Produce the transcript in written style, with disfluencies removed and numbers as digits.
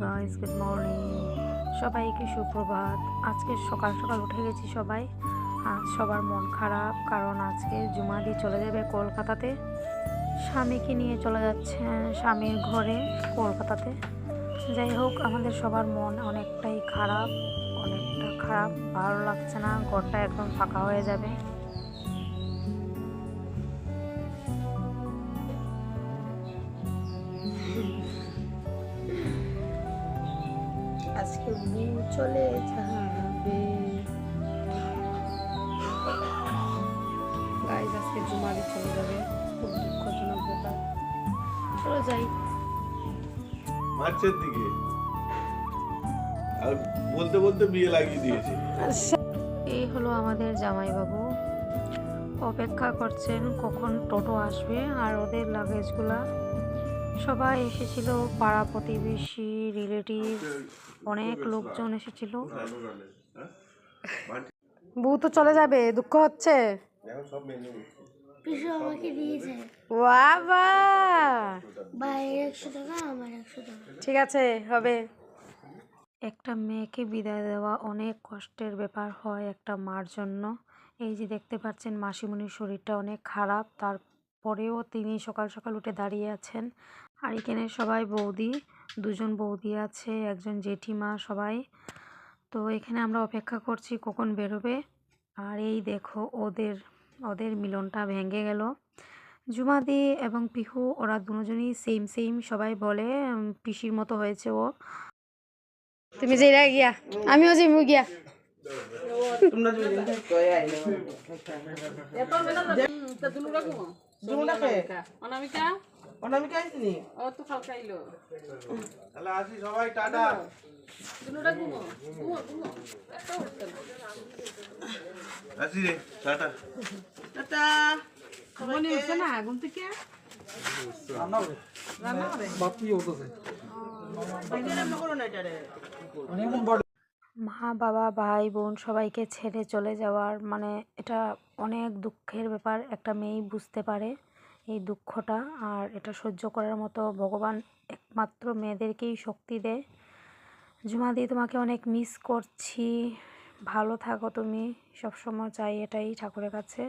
Guys, good morning. সবাইকে সুপ্রভাত। আজকে সকাল সকাল উঠে গেছি সবাই। আজ সবার মন খারাপ, কারণ আজকে জুমাদি চলে যাবে কলকাতাতে। স্বামীকে নিয়ে চলে যাচ্ছেন স্বামীর ঘরে কলকাতাতে। যাই হোক, আমাদের সবার মন অনেকটাই খারাপ, অনেকটা খারাপ, ভালো লাগছে না, ঘরটা একদম ফাঁকা হয়ে যাবে। আজকে বউ চলে যাবে। গাইস, আজকে জুমাদি চলে যাবে, খুব দুঃখজনক ব্যাপার। চলো যাই মার্চের দিকে, আর বলতে বলতে বিয়ে লাগিয়ে দিয়েছে। এই হলো আমাদের জামাইবাবু, অপেক্ষা করছেন কখন টোটো আসবে। আর ওদের লাগেজগুলা সবাই এসেছিল, পাড়া প্রতিবেশী, রিলেটিভ, অনেক লোকজন এসেছিল। বউ তো চলে যাবে, দুঃখ হচ্ছে। পিসু আমাকে দিয়েছে বাবা, ভাইয়ের 100 টাকা, আমার 100 টাকা। ঠিক আছে, হবে। একটা মেয়েকে বিদায় দেওয়া অনেক কষ্টের ব্যাপার হয় একটা মার জন্য। এই যে দেখতে পাচ্ছেন মাসিমণির শরীরটা অনেক খারাপ, তারপরেও তিনি সকাল সকাল উঠে দাঁড়িয়ে আছেন। আর এখানে সবাই বৌদি, দুজন বৌদি আছে, একজন জেঠিমা, সবাই। তো এখানে আমরা অপেক্ষা করছি কখন বেরোবে। আর এই দেখো, ওদের ওদের মিলনটা ভেঙে গেল। জুমাদি এবং পিহু, ওরা দুজনই সেম সেম, সবাই বলে পিসির মতো হয়েছে ও। তুমি যেরা গিয়া, আমিও যাইমু গিয়া। তাহলে আসি সবাই, টাটা। আসি রে, টাটা। মা বাবা ভাই বোন সবাইকে ছেড়ে চলে যাওয়ার মানে এটা অনেক দুঃখের ব্যাপার। একটা মেয়েই বুঝতে পারে এই দুঃখটা, আর এটা সহ্য করার মতো ভগবান একমাত্র মেয়েদেরকেই শক্তি দেয়। জুমাদি, তোমাকে অনেক মিস করছি, ভালো থাকো তুমি, সবসময় চাই এটাই ঠাকুরের কাছে।